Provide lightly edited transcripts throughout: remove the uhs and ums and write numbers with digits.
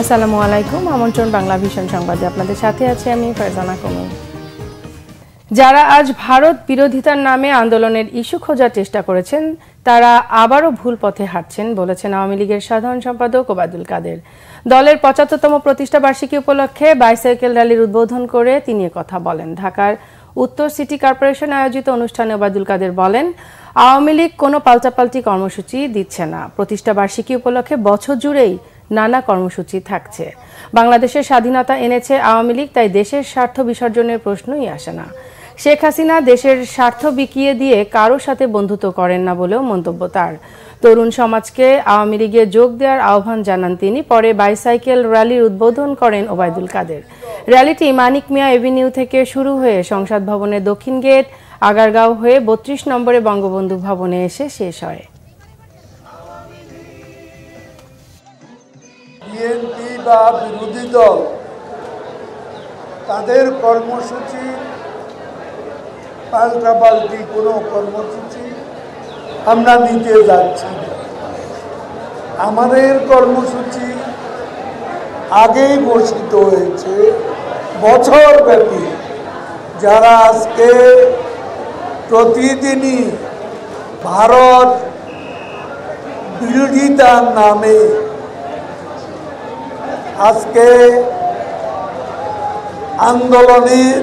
আসসালামু আলাইকুম। আমন্ত্রণ বাংলা ভিশন সংবাদে আপনাদের সাথে আছি আমি ফারজানা কমি। যারা আজ ভারত বিরোধিতার নামে আন্দোলনের ইস্যু খোঁজার চেষ্টা করেছেন তারা আবারও ভুল পথে হাঁটছেন বলেছেন আওয়ামী লীগের সাধারণ সম্পাদক ওবায়দুল কাদের। দলের ৭৫তম প্রতিষ্ঠা বার্ষিকী উপলক্ষে বাইসাইকেল র্যালির উদ্বোধন করে তিনি কথা বলেন। ঢাকার উত্তর সিটি কর্পোরেশন আয়োজিত অনুষ্ঠানে ওবায়দুল কাদের বলেন, আওয়ামী লীগ কোনো পাল্টাপাল্টি কর্মসূচি দিচ্ছে না। প্রতিষ্ঠা বার্ষিকী উপলক্ষে বছর জুড়েই নানা কর্মসূচি থাকছে। বাংলাদেশের স্বাধীনতা এনেছে আওয়ামী লীগ, তাই দেশের স্বার্থ বিসর্জনের প্রশ্নই আসে না। শেখ হাসিনা দেশের স্বার্থ বিকিয়ে দিয়ে কারোর সাথে বন্ধুত্ব করেন না বলেও মন্তব্য তার। তরুণ সমাজকে আওয়ামী লীগে যোগ দেওয়ার আহ্বান জানান তিনি। পরে বাইসাইকেল র্যালির উদ্বোধন করেন ওবায়দুল কাদের। র্যালিটি মানিক মিয়া এভিনিউ থেকে শুরু হয়ে সংসদ ভবনের দক্ষিণ গেট, আগারগাঁও হয়ে ৩২ নম্বরে বঙ্গবন্ধু ভবনে এসে শেষ হয়। বিএনপি বা বিরোধী দল তাদের কর্মসূচি পাল্টাপাল্টি কোনো কর্মসূচি আমরা নিতে যাচ্ছি না। আমাদের কর্মসূচি আগেই ঘোষিত হয়েছে বছরব্যাপী। যারা আজকে প্রতিদিনই ভারত বিরোধিতার নামে আজকে আন্দোলনের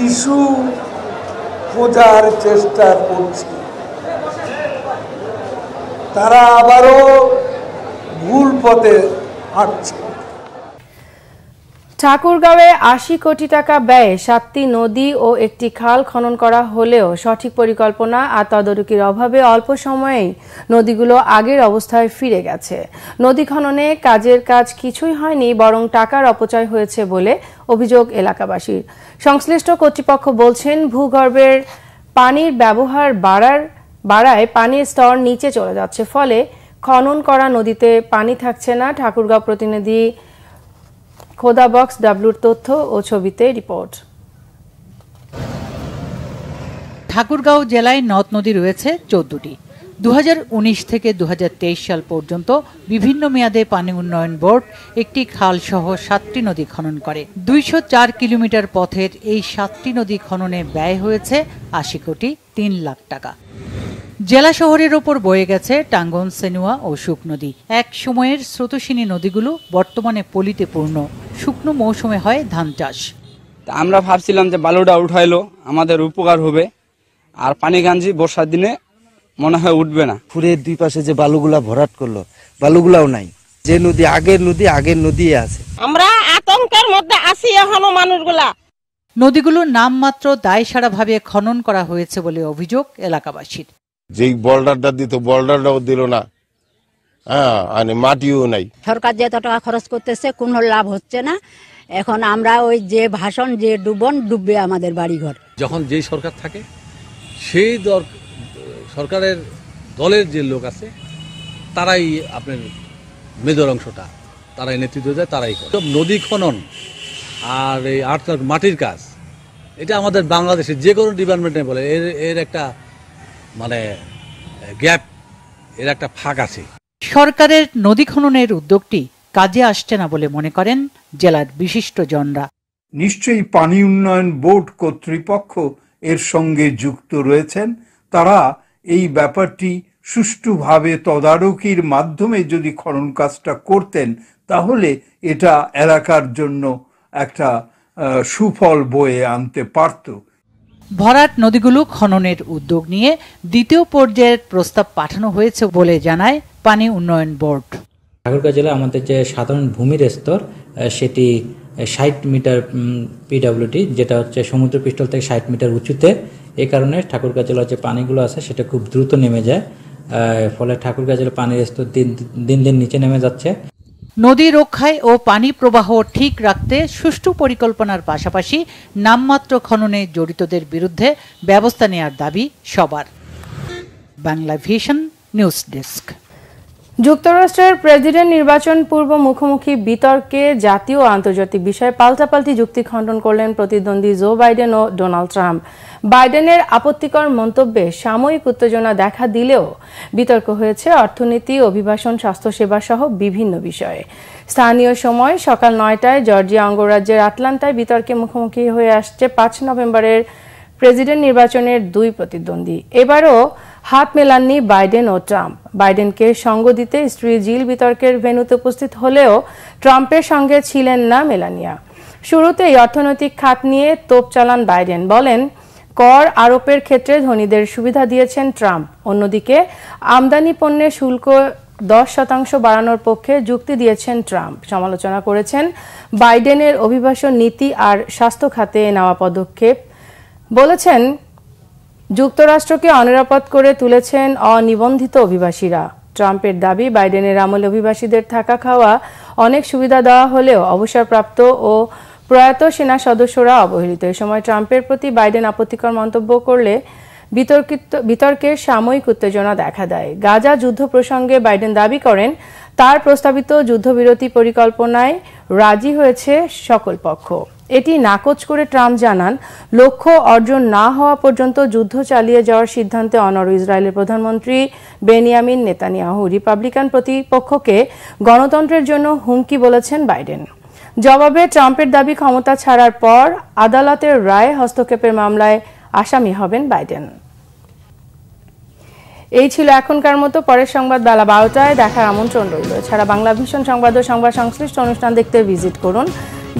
ইস্যু খোঁজার চেষ্টা করছে, তারা আবারও ভুল পথে হাঁটছে। ঠাকুরগাঁওয়ে ৮০ কোটি টাকা ব্যয়ে ৭টি নদী ও একটি খাল খনন করা হলেও সঠিক পরিকল্পনা আর তদারকির অভাবে অল্প সময়েই নদীগুলো আগের অবস্থায় ফিরে গেছে। নদী খননে কাজের কাজ কিছুই হয়নি, বরং টাকার অপচয় হয়েছে বলে অভিযোগ এলাকাবাসীর। সংশ্লিষ্ট কর্তৃপক্ষ বলছেন, ভূগর্ভের পানির ব্যবহার বাড়ায় পানির স্তর নিচে চলে যাচ্ছে, ফলে খনন করা নদীতে পানি থাকছে না। ঠাকুরগাঁও প্রতিনিধি খোদা বক্স ডাব্লুর তথ্য ও ছবিতে রিপোর্ট। ঠাকুরগাঁও জেলায় নদ নদী রয়েছে ১৪টি। ২০১৯ থেকে ২০২৩ সাল পর্যন্ত বিভিন্ন মেয়াদে পানি উন্নয়ন বোর্ড একটি খাল সহ ৭টি নদী খনন করে। ২০৪ কিলোমিটার পথের এই ৭টি নদী খননে ব্যয় হয়েছে ৮০ কোটি ৩ লাখ টাকা। জেলা শহরের ওপর বয়ে গেছে টাঙ্গন, সেনুয়া ও শুক নদী। এক সময়ের স্রোতস্বিনী নদীগুলো বর্তমানে পলিতে পূর্ণ। শুকনো মৌসুমে হয় ধান চাষ। আমরা ভাবছিলাম যে বালুটা উঠাইলো আমাদের উপকার হবে, আর পানিগাঞ্জি বর্ষার দিনে মনে হয় উঠবে না। ফুরের দুই পাশে যে বালুগুলা ভরাট করলো, বালুগুলাও নাই। যে নদী আগের নদী আছে। আমরা আতঙ্কের মধ্যে আছি এখনো মানুষগুলা। নদীগুলোর নামমাত্র দায়সারাভাবে খনন করা হয়েছে বলে অভিযোগ এলাকাবাসীর। যেই বোল্ডারটা দিত বোল্ডারটাও দিল না, মাটিও নাই। সরকার যে এত টাকা খরচ করতেছে কোনো লাভ হচ্ছে না। এখন আমরা ওই যে ভাষণ যে ডুববে আমাদের বাড়িঘর। যখন যেই সরকার থাকে সেই সরকারের দলের যে লোক আছে তারাই আপনার মেজর অংশটা তারাই নেতৃত্ব দেয়, তারাই করে। নদী খনন আর এই মাটির কাজ, এটা আমাদের বাংলাদেশের যে কোনো ডিপার্টমেন্টে বলে এর একটা মানে গ্যাপ, এর একটা ফাঁক আছে। সরকারের নদী খননের উদ্যোগটি কাজে আসছে না বলে মনে করেন জেলার বিশিষ্টজনরা। নিশ্চয়ই পানি উন্নয়ন বোর্ড কর্তৃপক্ষ এর সঙ্গে যুক্ত রয়েছেন। তারা এই ব্যাপারটি সুষ্ঠুভাবে তদারকির মাধ্যমে যদি খনন কাজটা করতেন তাহলে এটা এলাকার জন্য একটা সুফল বয়ে আনতে পারত। ভরাট নদীগুলো খননের উদ্যোগ নিয়ে দ্বিতীয় পর্যায়ের প্রস্তাব পাঠানো হয়েছে বলে জানায় পানি উন্নয়ন বোর্ড। ঠাকুরগাঁও জেলায় আমাদের যে সাধারণ ভূমির স্তর সেটি ৬০ মিটার পিডব্লিউডি, যেটা হচ্ছে সমুদ্রপৃষ্ঠ থেকে ৬০ মিটার উঁচুতে। এই কারণে ঠাকুরগাঁও জেলার যে পানিগুলো আছে সেটা খুব দ্রুত নেমে যায়, ফলে ঠাকুরগাঁও জেলার পানির স্তর দিন দিন নিচে নেমে যাচ্ছে। নদী রক্ষায় ও পানি প্রবাহ ঠিক রাখতে সুষ্ঠু পরিকল্পনার পাশাপাশি নামমাত্র খননে জড়িতদের বিরুদ্ধে ব্যবস্থা নেওয়ার দাবি সবার। Bangla vision news desk. যুক্তরাষ্ট্রের প্রেসিডেন্ট নির্বাচন পূর্ব মুখোমুখি বিতর্কে জাতীয় ও আন্তর্জাতিক বিষয়ে পাল্টাপাল্টি যুক্তি খণ্ডন করলেন প্রতিদ্বন্দ্বী জো বাইডেন ও ডোনাল্ড ট্রাম্প। বাইডেনের আপত্তিকর মন্তব্যে সাময়িক উত্তেজনা দেখা দিলেও বিতর্ক হয়েছে অর্থনীতি, অভিবাসন, স্বাস্থ্যসেবা সহ বিভিন্ন বিষয়ে। স্থানীয় সময় সকাল 9টায় জর্জিয়া অঙ্গরাজ্যের আটলান্টায় বিতর্কে মুখোমুখি হয়ে আসছে 5 নভেম্বরের প্রেসিডেন্ট নির্বাচনের দুই প্রতিদ্বন্দ্বী। এবারও হাত মেলাননি বাইডেন ও ট্রাম্প। বাইডেনকে সঙ্গ দিতে স্ত্রী জিল বিতর্কের ভেন্যুতে উপস্থিত হলেও ট্রাম্পের সঙ্গে ছিলেন না মেলানিয়া। শুরুতেই অর্থনৈতিক খাত নিয়ে তোপ চালান বাইডেন, বলেন কর আরোপের ক্ষেত্রে ধনীদের সুবিধা দিয়েছেন ট্রাম্প। অন্যদিকে আমদানি পণ্যের শুল্ক 10% বাড়ানোর পক্ষে যুক্তি দিয়েছেন ট্রাম্প। সমালোচনা করেছেন বাইডেনের অভিবাসন নীতি আর স্বাস্থ্য খাতে নেওয়া পদক্ষেপ। বলেছেন যুক্তরাষ্ট্রকে অনিরাপদ করে তুলেছেন অনিবন্ধিত অভিবাসীরা। ট্রাম্পের দাবি, বাইডেনের আমলে অভিবাসীদের থাকা খাওয়া অনেক সুবিধা দেওয়া হলেও অবসরপ্রাপ্ত ও প্রয়াত সেনা সদস্যরা অবহেলিত। এ সময় ট্রাম্পের প্রতি বাইডেন আপত্তিকর মন্তব্য করলে বিতর্কের সাময়িক উত্তেজনা দেখা দেয়। গাজা যুদ্ধ প্রসঙ্গে বাইডেন দাবি করেন তার প্রস্তাবিত যুদ্ধবিরতি পরিকল্পনায় রাজি হয়েছে সকল পক্ষ। এটি নাকচ করে ট্রাম্প জানান, লক্ষ্য অর্জন না হওয়া পর্যন্ত যুদ্ধ চালিয়ে যাওয়ার সিদ্ধান্তে অনড় ইসরায়েলের প্রধানমন্ত্রী বেনিয়ামিন নেতানিয়াহু। রিপাবলিকান প্রতিপক্ষকে গণতন্ত্রের জন্য হুমকি বলেছেন বাইডেন। জবাবে ট্রাম্পের দাবি, ক্ষমতা ছাড়ার পর আদালতের রায়ে হস্তক্ষেপের মামলায় আসামি হবেন বাইডেন। এই ছিল এখনকার মতো। পরের সংবাদ বেলা 12টায় দেখার আমন্ত্রণ রইল। এছাড়া বাংলা ভিশন সংবাদ ও সংবাদ সংশ্লিষ্ট অনুষ্ঠান দেখতে ভিজিট করুন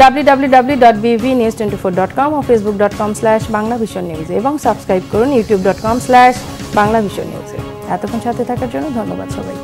www.bvnews24.com ও facebook.com/banglavisionnews এবং সাবস্ক্রাইব করুন youtube.com/banglavisionnews। এতক্ষণ সাথে থাকার জন্য ধন্যবাদ সবাই।